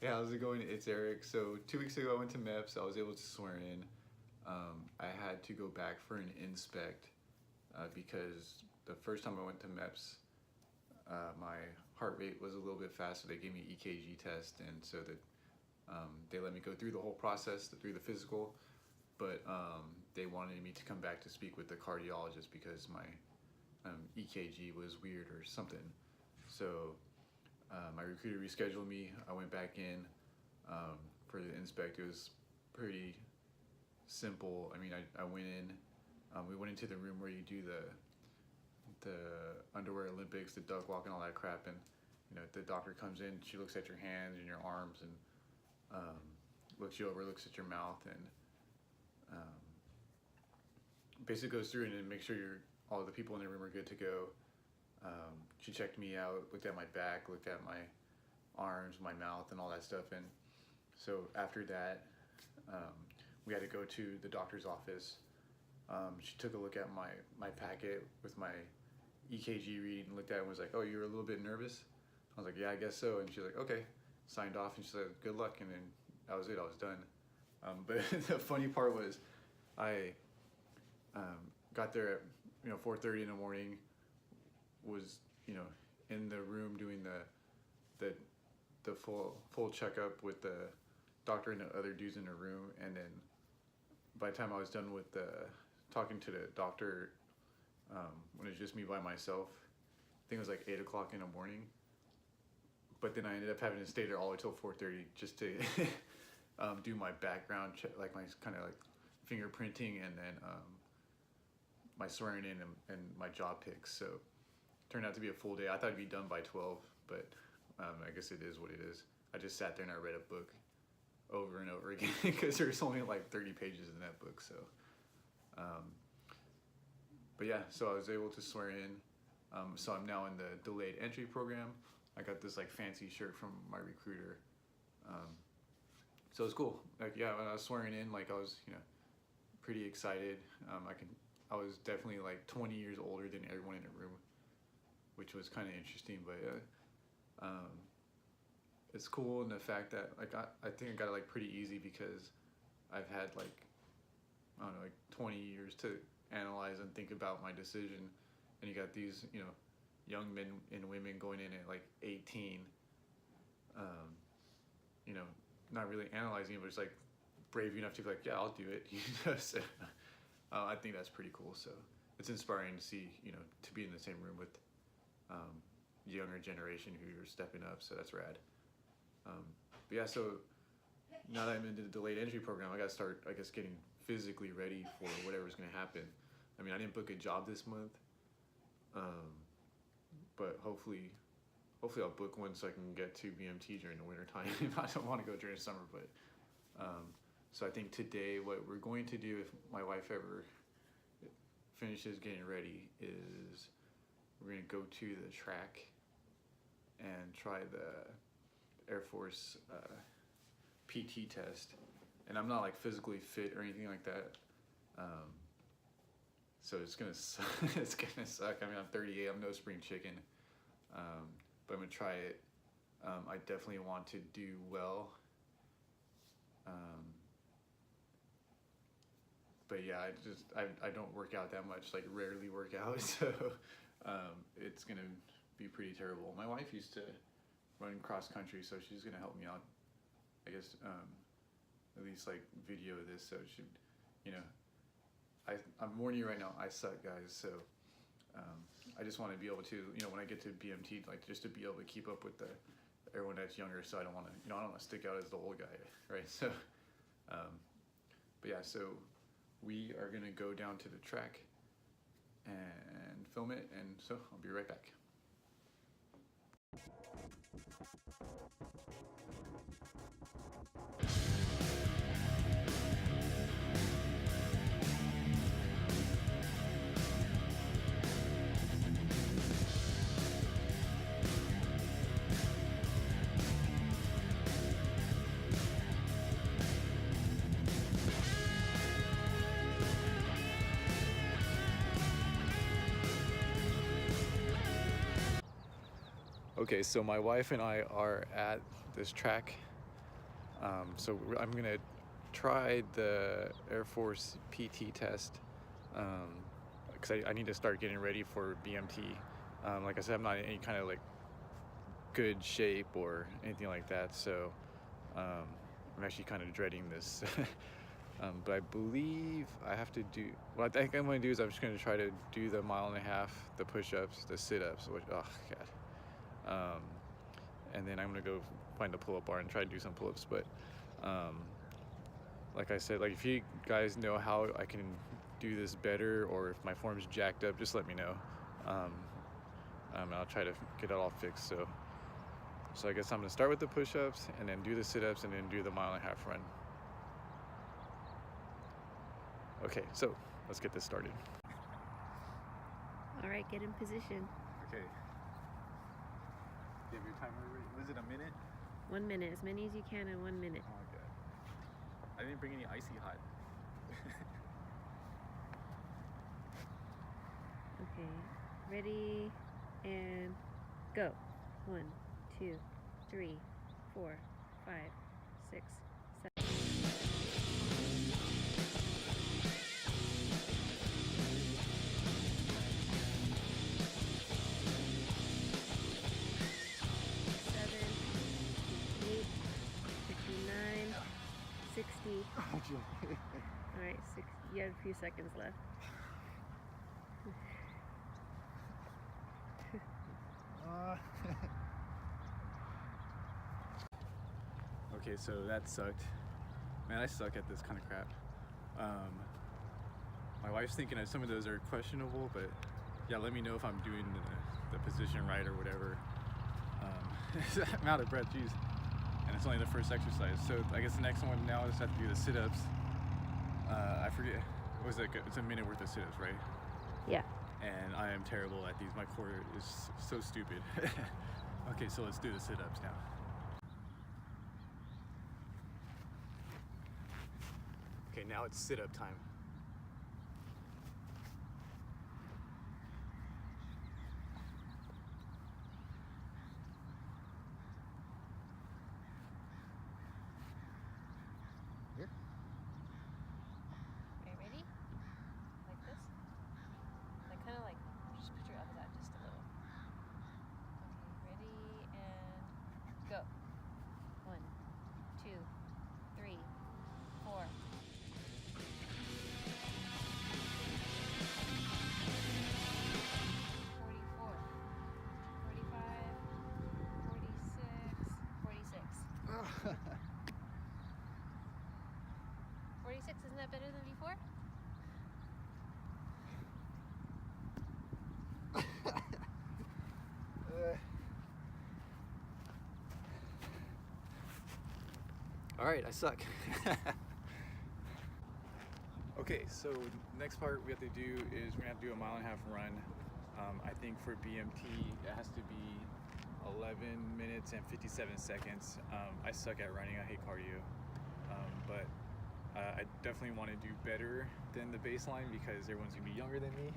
Yeah, how's it going? It's Eric. So 2 weeks ago, I went to MEPs. I was able to swear in. I had to go back for an inspect because the first time I went to MEPs, my heart rate was a little bit fast, so they gave me an EKG test, and so that they let me go through the whole process, through the physical, but they wanted me to come back to speak with the cardiologist because my EKG was weird or something. So my recruiter rescheduled me. I went back in for the inspect. It was pretty simple. I mean, I went in. We went into the room where you do the underwear Olympics, the duck walk, and all that crap. And the doctor comes in. She looks at your hands and your arms and looks you over, looks at your mouth, and basically goes through and makes sure all the people in the room are good to go. She checked me out, looked at my back, looked at my arms, my mouth, and all that stuff. And so after that, we had to go to the doctor's office. She took a look at my packet with my EKG reading, and looked at it and was like, "Oh, you were a little bit nervous?" I was like, "Yeah, I guess so." And she's like, "Okay." Signed off, and she said, "Good luck." And then that was it. I was done. But the funny part was, I got there at 4:30 in the morning. Was in the room doing the full checkup with the doctor and the other dudes in the room, and then by the time I was done with talking to the doctor, when it was just me by myself, I think it was like 8 o'clock in the morning. But then I ended up having to stay there all the way till 4:30 just to do my background check, like my kind of like fingerprinting, and then my swearing in and my job picks. So turned out to be a full day. I thought it'd be done by 12, but I guess it is what it is. I just sat there and I read a book over and over again because there's only like 30 pages in that book. So, but yeah, so I was able to swear in. So I'm now in the delayed entry program. I got this like fancy shirt from my recruiter. So it's cool. Like, yeah, when I was swearing in, like I was, pretty excited. I was definitely like 20 years older than everyone in the room, which was kind of interesting. But it's cool in the fact that like I think I got it like pretty easy because I've had like, I don't know, like 20 years to analyze and think about my decision, and you got these young men and women going in at like 18, not really analyzing it, but it's like brave enough to be like, yeah, I'll do it. So, I think that's pretty cool. So it's inspiring to see, to be in the same room with younger generation who are stepping up. So that's rad. But yeah, so now that I'm into the delayed entry program, I got to start, I guess, getting physically ready for whatever's going to happen. I mean, I didn't book a job this month, but hopefully I'll book one so I can get to BMT during the winter time. I don't want to go during the summer, but so I think today what we're going to do, if my wife ever finishes getting ready, is we're going to go to the track and try the Air Force PT test. And I'm not like physically fit or anything like that, so it's gonna it's gonna suck. I mean, I'm 38. I'm no spring chicken, but I'm gonna try it. I definitely want to do well. But yeah, I don't work out that much. Like, rarely work out, so it's gonna be pretty terrible. My wife used to run cross country, so she's gonna help me out, I guess. At least like video this, so it should, I'm warning you right now, I suck, guys. So I just want to be able to, when I get to BMT, like just to be able to keep up with everyone that's younger. So I don't want to, I don't want to stick out as the old guy, right? So, but yeah, so we are gonna go down to the track and film it, and so I'll be right back. Okay, so my wife and I are at this track. I'm gonna try the Air Force PT test because I need to start getting ready for BMT. Like I said, I'm not in any kind of like good shape or anything like that, so I'm actually kind of dreading this. But I believe I have to do, what I think I'm going to do is I'm just going to try to do the 1.5 miles, the push-ups, the sit-ups, which, oh god. And then I'm going to go find a pull-up bar and try to do some pull-ups. But like I said, like if you guys know how I can do this better, or if my form's jacked up, just let me know. I'll try to get it all fixed. So I guess I'm going to start with the push-ups and then do the sit-ups and then do the 1.5 mile run. Okay, so let's get this started. All right, get in position. Okay. Do you have your timer ready? Was it a minute? 1 minute, as many as you can in 1 minute. Oh my god. I didn't bring any icy hot. Okay, ready, and go. 1, 2, 3, 4, 5, 6, 7. 60. All right, you have a few seconds left. Okay, so that sucked. Man, I suck at this kind of crap. My wife's thinking that some of those are questionable, but yeah, let me know if I'm doing the position right or whatever. I'm out of breath, geez. And it's only the first exercise. So I guess the next one now is have to do the sit-ups. I forget, what was it? It's a minute worth of sit-ups, right? Yeah. And I am terrible at these. My core is so stupid. Okay, so let's do the sit-ups now. Okay, now it's sit-up time. Here. Okay, ready? Like this? Like kind of like, just put your elbows out just a little. Okay, ready, and go. 1, 2, 3, 4. 44, 45, 46, 46. 46, isn't that better than before? All right, I suck. Okay, so next part we have to do is we're gonna have to do a 1.5 mile run. I think for BMT it has to be 11 minutes and 57 seconds. I suck at running, I hate cardio. But I definitely want to do better than the baseline because everyone's gonna be younger than me.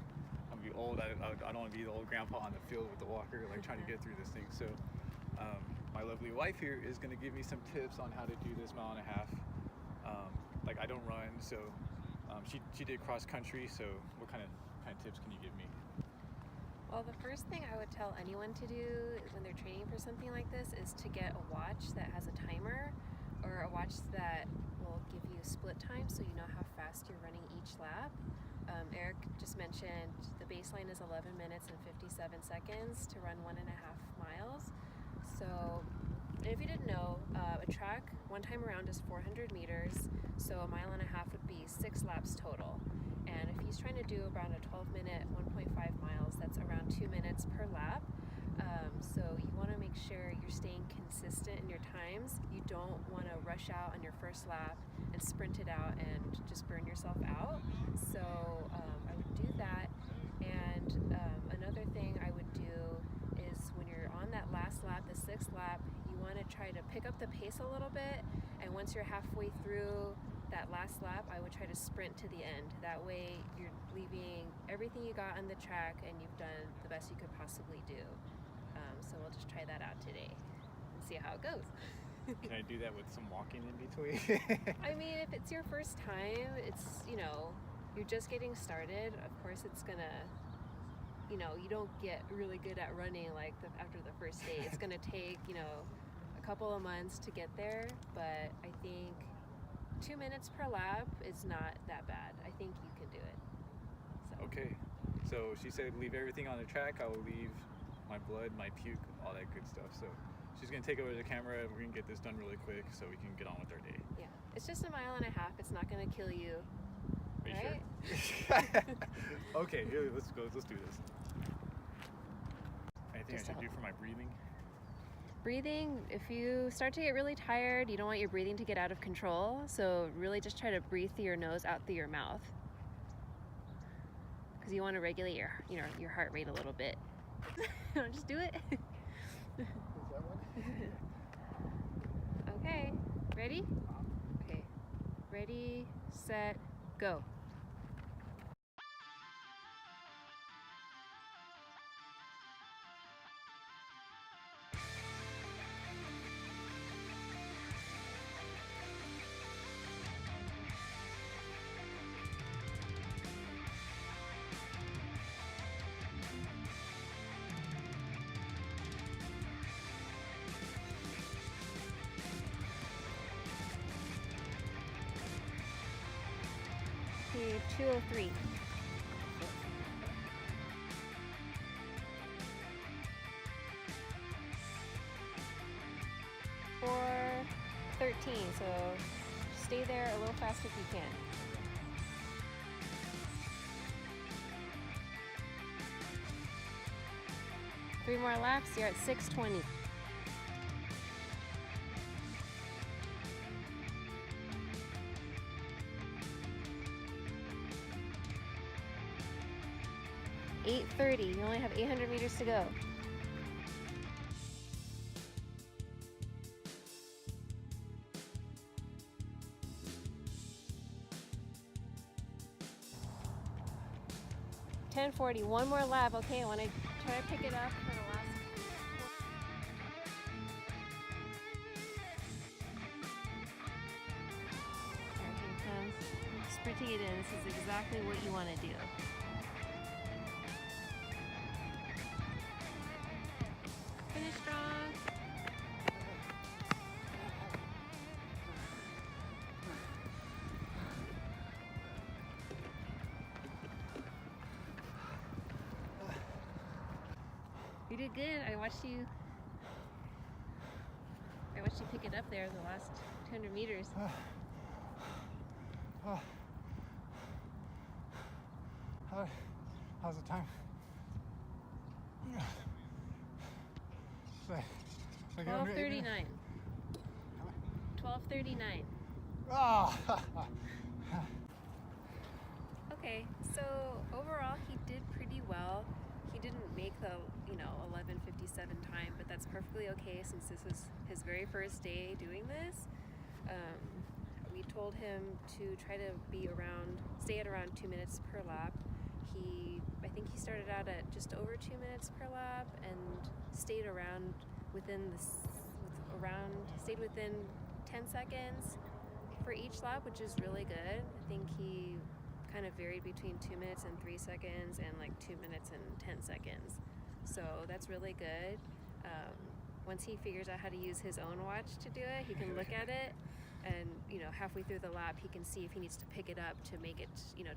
I'm gonna be old. I don't want to be the old grandpa on the field with the walker, like trying to get through this thing. So my lovely wife here is gonna give me some tips on how to do this 1.5 mile. Like I don't run, so she did cross country. So what kind of tips can you give me? Well, the first thing I would tell anyone to do when they're training for something like this is to get a watch that has a timer, or a watch that will give you split time so you know how fast you're running each lap. Eric just mentioned the baseline is 11 minutes and 57 seconds to run 1.5 miles. So if you didn't know, a track one time around is 400 meters, so 1.5 miles would be 6 laps total. And if he's trying to do around a 12-minute 1.5 miles, that's around 2 minutes per lap. So you want to make sure you're staying consistent in your times. You don't want to rush out on your first lap and sprint it out and just burn yourself out. So I would do that. And another thing I would do is when you're on that last lap, the 6th lap, you want to try to pick up the pace a little bit. And once you're halfway through that last lap, I would try to sprint to the end. That way you're leaving everything you got on the track and you've done the best you could possibly do. So we'll just try that out today and see how it goes. Can I do that with some walking in between? I mean, if it's your first time, it's, you're just getting started. Of course, it's gonna, you don't get really good at running like after the first day. It's gonna take, a couple of months to get there, but I think 2 minutes per lap is not that bad. I think you can do it. So. Okay, so she said leave everything on the track. I will leave my blood, my puke, all that good stuff. So she's gonna take over the camera. We're gonna get this done really quick so we can get on with our day. Yeah, it's just 1.5 miles. It's not gonna kill you. Are you right? sure? Okay, here, let's go. Let's do this. Anything Just I should do for my breathing? Breathing, if you start to get really tired, you don't want your breathing to get out of control. So really just try to breathe through your nose, out through your mouth. Because you want to regulate your heart rate a little bit. Just do it. Is that one? Okay, ready? Okay, ready, set, go. Okay, 2:03. Or 13, so stay there a little fast if you can. Three more laps, you're at 6:20. $8:30, you only have 800 meters to go. $10:40, one more lap. Okay, I want to try to pick it up for the last. Here it comes. Sprinting it in. This is exactly what you want to do. Finish strong. You did good. I watched you pick it up there the last 200 meters. How's the time? 12:39. 12:39. Oh. Okay, so overall he did pretty well. He didn't make the 11:57 time, but that's perfectly okay since this was his very first day doing this. We told him to try to stay at around 2 minutes per lap. I think he started out at just over 2 minutes per lap and stayed within 10 seconds for each lap, which is really good. I think he kind of varied between 2 minutes and 3 seconds and like 2 minutes and 10 seconds. So that's really good. Once he figures out how to use his own watch to do it, he can look at it and halfway through the lap he can see if he needs to pick it up to make it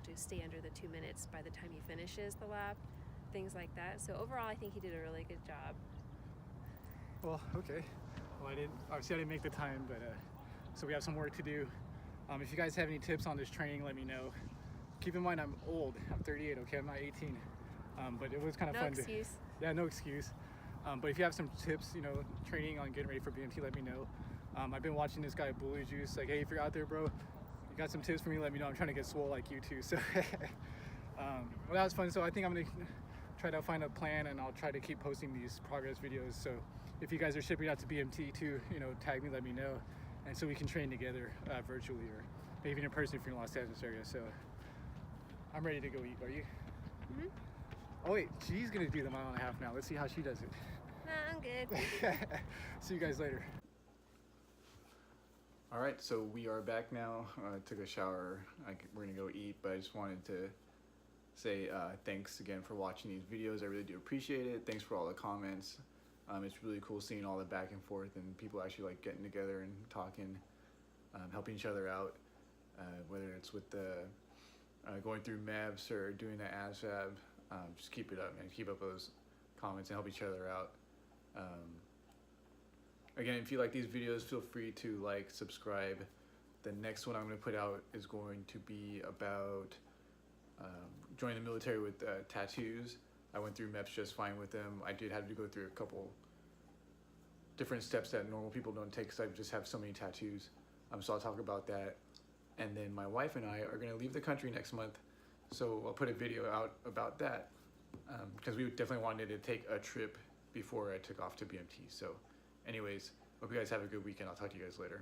to stay under the 2 minutes by the time he finishes the lap, things like that. So overall I think he did a really good job. Well, okay. Well, I didn't make the time, but so we have some work to do. If you guys have any tips on this training, let me know. Keep in mind I'm old. I'm 38. Okay, I'm not 18. But it was kind of fun. No excuse. Yeah, no excuse. But if you have some tips, training on getting ready for BMT, let me know. I've been watching this guy Bully Juice. Like, hey, if you're out there, bro, you got some tips for me? Let me know. I'm trying to get swole like you too. So, well, that was fun. So I think I'm gonna try to find a plan, and I'll try to keep posting these progress videos. So if you guys are shipping out to BMT too, tag me, let me know, and so we can train together virtually or maybe in person if you're in Los Angeles area. So I'm ready to go eat. Are you? Mm-hmm. Oh wait, she's gonna do the 1.5 miles now. Let's see how she does it. Nah, I'm good. See you guys later. All right, so we are back now. Took a shower. We're gonna go eat, but I just wanted to say thanks again for watching these videos. I really do appreciate it. Thanks for all the comments. It's really cool seeing all the back and forth and people actually like getting together and talking, helping each other out, whether it's with the going through MEPs or doing the ASVAB. Just keep it up, man. Keep up those comments and help each other out. Again, if you like these videos, feel free to like, subscribe. The next one I'm going to put out is going to be about joining the military with tattoos. I went through MEPs just fine with them. I did have to go through a couple different steps that normal people don't take because I just have so many tattoos. So I'll talk about that. And then my wife and I are going to leave the country next month. So I'll put a video out about that because we definitely wanted to take a trip before I took off to BMT. So anyways, hope you guys have a good weekend. I'll talk to you guys later.